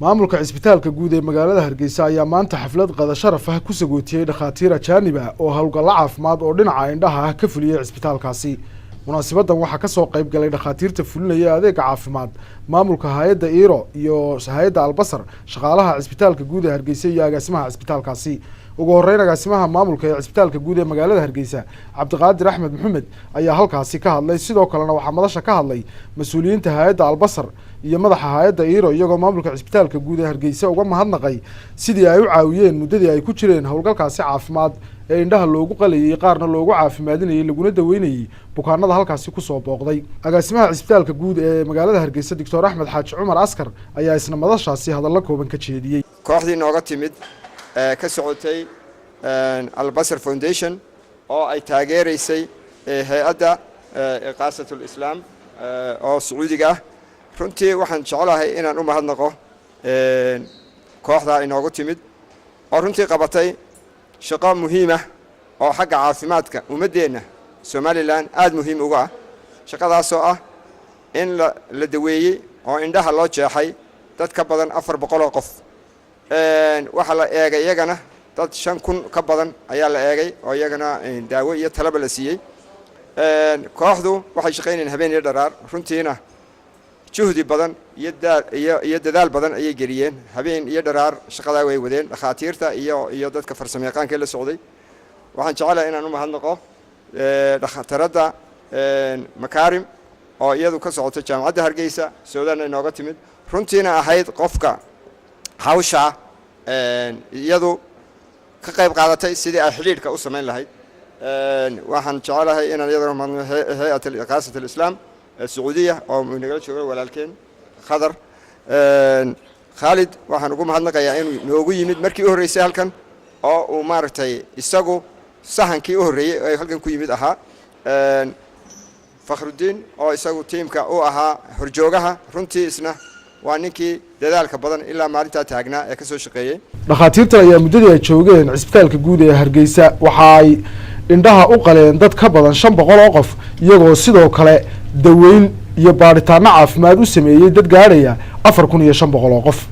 maamulka cisbitaalka guud ee magaalada Hargeysa ayaa maanta xaflad qada sharaf ah ku sagootiyay dhakhaatiir ajaanib ah oo hawlgal caafimaad oo dhinaca indhaha ah ka fuliyay cisbitaalkaasi. Munaasabaddan waxaa ka soo qayb galay dhakhaatiirta fulinaya adeega caafimaad, maamulka hay'adda IRO iyo hay'adda Albasar, shaqaalaha cisbitaalka guud ee Hargeysa iyo agaasimaha cisbitaalkaasi. ugu horeyn agaasimaha maamulka ee cisbitaalka guud ee magaalada Hargeysa Cabdiqaadir Axmed Maxamed ayaa halkaasi ka hadlay, sidoo kalena waxaa madasha ka hadlay mas'uuliyiinta hay'adda Albasar iyo madaxa hay'adda IRO iyagoo maamulka cisbitaalka guud ee Hargeysa uga mahadnaqay sidii ay u caawiyeen muddadii ay ku jireen hawlgalkaasi caafimaad ee indhaha loogu qalayay qaarna loogu caafimaadinayay laguna daweynayay bukaanada halkaasi ku soo booqday. agaasimaha cisbitaalka guud ee magaalada Hargeysa Dr. Axmed Xaaji Cumar Askar ayaa isna madashaasi hadallo kooban ka jeediyay. kooxdii nooga timid ka socotay Albasar Foundation oo ay taageereysay hay'adda Iqaasatul Islaam oo Sacuudiga ah. runtii waxaan jecelahay inaan u mahadnaqo kooxda inoogu timid oo runtii qabatay shaqo muhiim ah oo xagga caafimaadka ummadeenna Somaliland aad muhiim uga ah. shaqadaas oo ah in la daweeyay oo indhaha loo jeexay dad ka badan 400 qof. waxa la eegay iyagana dad 5,000 ka badan ayaa la eegay oo iyagana daawo iyo talaba la siiyay. kooxdu waxay shaqeynayeen habeen iyo dharaar, runtiina juhdi badan iyo dadaal badan ayay geliyeen. habeen iyo dharaar shaqada way wadeen dhakhaatiirta iyo dadka farsamayaqaanka la socday. waxaan jecelahay inaan u mahadnaqo dhakhtarada Makaarim oo iyadu ka socotay jaamacadda Hargeysa Suudaan inooga timid, runtiina ahayd qofka hawsha iyadu ka qayb qaadatay sidii ay xiriirka u sameyn lahayd. waxaan jecelahay inaan iyadana mahadnaqo hay'adda Iqaasatul Islaam Sacuudiya oo nagala joogo walaalkeen Khadar Khalid. waxaan ugu mahadnaqayaa inuu noogu yimid markii u horeysay halkan oo uu maaragtay isagu sahankii u horeeyay ee halkan ku yimid ahaa. Fakhruddin oo isagu tiimka u ahaa horjoogaha, runtii isna waa ninkii dadaalka badan ilaa maalinta taagnaa ee ka soo shaqeeyay. dhakhaatiirta ayaa muddadii ay joogeen cisbitaalka guud ee Hargeysa waxa ay indhaha u qaleen dad ka badan 500 oo qof, iyagoo sidoo kale daweyn iyo baaritaano caafimaad u sameeyay dad gaaraya 4,500 oo qof.